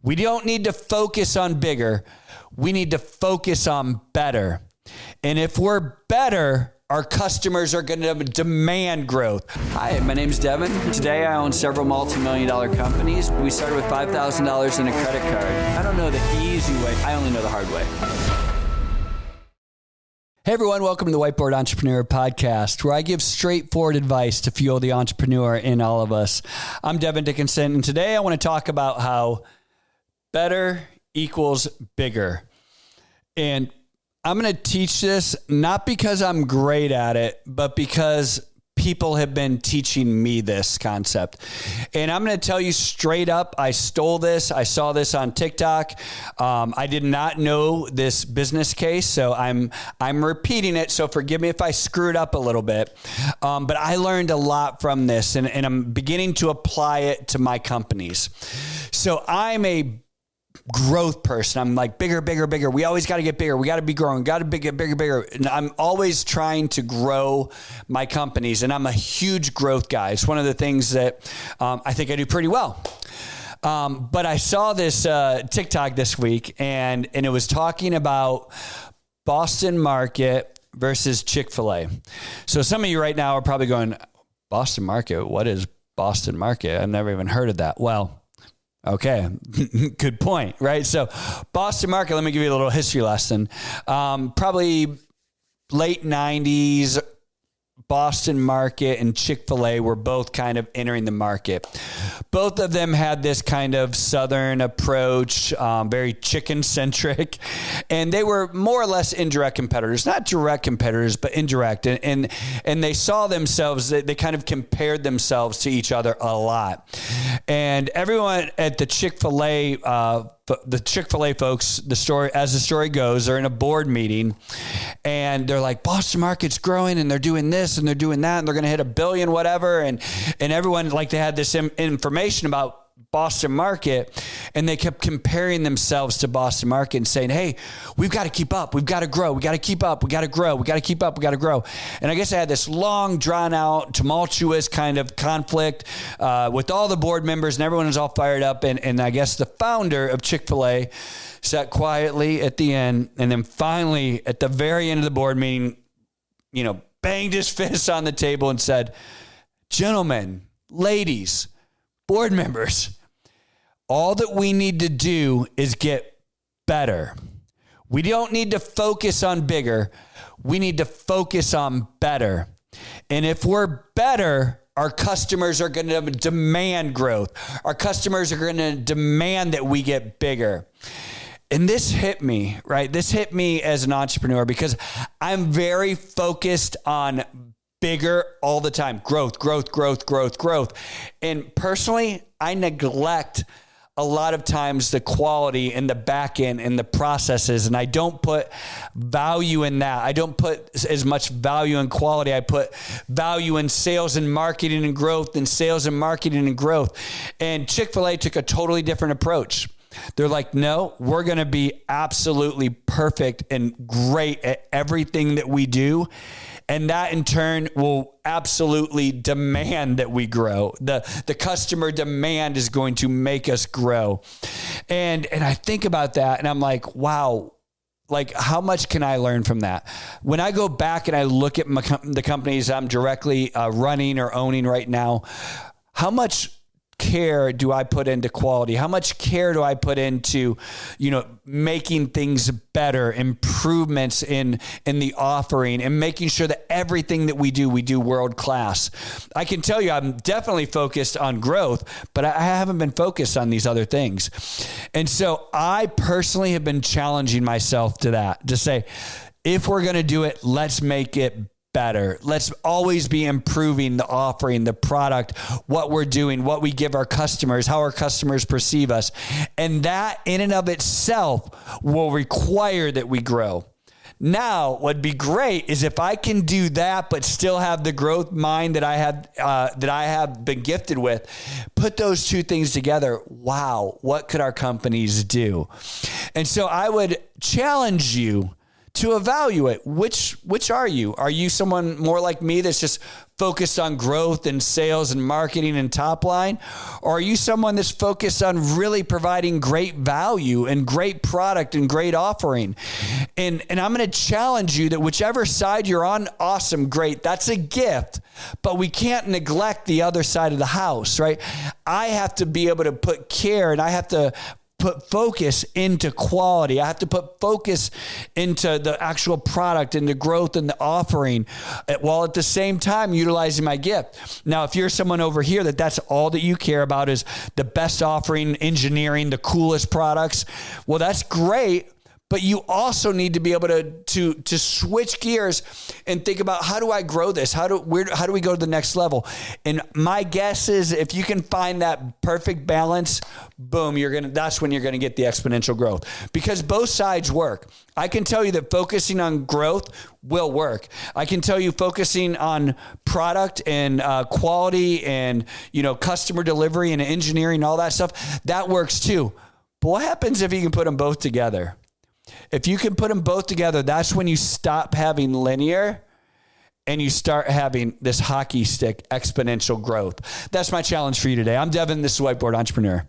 We don't need to focus on bigger. We need to focus on better. And if we're better, our customers are going to demand growth. Hi, my name's Devon. Today I own several multi-million-dollar companies. We started with $5,000 in a credit card. I don't know the easy way. I only know the hard way. Hey everyone, welcome to the Whiteboard Entrepreneur Podcast, where I give straightforward advice to fuel the entrepreneur in all of us. I'm Devon Dickinson, and today I want to talk about how better equals bigger. And I'm going to teach this not because I'm great at it, but because people have been teaching me this concept. And I'm going to tell you straight up, I stole this. I saw this on TikTok. I did not know this business case, so I'm repeating it. So forgive me if I screwed up a little bit. But I learned a lot from this, and I'm beginning to apply it to my companies. So I'm a growth person. I'm like bigger. We always got to get bigger. We got to be growing. Got to get bigger. And I'm always trying to grow my companies. And I'm a huge growth guy. It's one of the things that I think I do pretty well. But I saw this TikTok this week, and it was talking about Boston Market versus Chick-fil-A. So some of you right now are probably going, Boston Market? What is Boston Market? I've never even heard of that. Well, okay, good point, right? So Boston Market, let me give you a little history lesson. Probably late 90s, Boston Market and Chick-fil-A were both kind of entering the market. Both of them had this kind of Southern approach, very chicken-centric, and they were more or less indirect competitors, not direct competitors, but indirect. And they saw themselves, they kind of compared themselves to each other a lot. And everyone at the Chick-fil-A folks, as the story goes, are in a board meeting and they're like, Boston Market's growing and they're doing this and they're doing that and they're going to hit $1 billion, whatever. And everyone, like, they had this information about Boston Market, and they kept comparing themselves to Boston Market and saying, hey, we've got to keep up. We've got to grow. We got to keep up. We got to grow. We got to keep up. We got to grow. And I guess I had this long, drawn out, tumultuous kind of conflict with all the board members, and everyone was all fired up. And I guess the founder of Chick-fil-A sat quietly at the end, and then finally at the very end of the board meeting, banged his fist on the table and said, gentlemen, ladies, board members, all that we need to do is get better. We don't need to focus on bigger. We need to focus on better. And if we're better, our customers are going to demand growth. Our customers are going to demand that we get bigger. And this hit me, right? This hit me as an entrepreneur because I'm very focused on bigger all the time. Growth. And personally, I neglect a lot of times the quality and the back end and the processes, and I don't put value in that. I don't put as much value in quality. I put value in sales and marketing and growth and sales and marketing and growth. And Chick-fil-A took a totally different approach. They're like, no, we're going to be absolutely perfect and great at everything that we do. And that in turn will absolutely demand that we grow. The customer demand is going to make us grow. And I think about that and I'm like, wow, like how much can I learn from that? When I go back and I look at the companies I'm directly running or owning right now, how much care do I put into quality? How much care do I put into, making things better, improvements in the offering, and making sure that everything that we do world class? I can tell you I'm definitely focused on growth, but I haven't been focused on these other things. And so I personally have been challenging myself to that, to say, if we're going to do it, let's make it better. Let's always be improving the offering, the product, what we're doing, what we give our customers, how our customers perceive us. And that in and of itself will require that we grow. Now, what'd be great is if I can do that, but still have the growth mind that I have been gifted with, put those two things together. Wow. What could our companies do? And so I would challenge you to evaluate which are you? Are you someone more like me that's just focused on growth and sales and marketing and top line? Or are you someone that's focused on really providing great value and great product and great offering? And I'm going to challenge you that whichever side you're on, awesome, great. That's a gift, but we can't neglect the other side of the house, right? I have to be able to put care, and I have to put focus into quality. I have to put focus into the actual product and the growth and the offering, while at the same time utilizing my gift. Now, if you're someone over here that's all that you care about is the best offering, engineering, the coolest products, well, that's great. But you also need to be able to switch gears and think about, how do I grow this? How do we go to the next level? And my guess is, if you can find that perfect balance, boom, that's when you're gonna get the exponential growth, because both sides work. I can tell you that focusing on growth will work. I can tell you focusing on product and quality and customer delivery and engineering, all that stuff, that works too. But what happens if you can put them both together? If you can put them both together, that's when you stop having linear and you start having this hockey stick exponential growth. That's my challenge for you today. I'm Devon. This is Whiteboard Entrepreneur.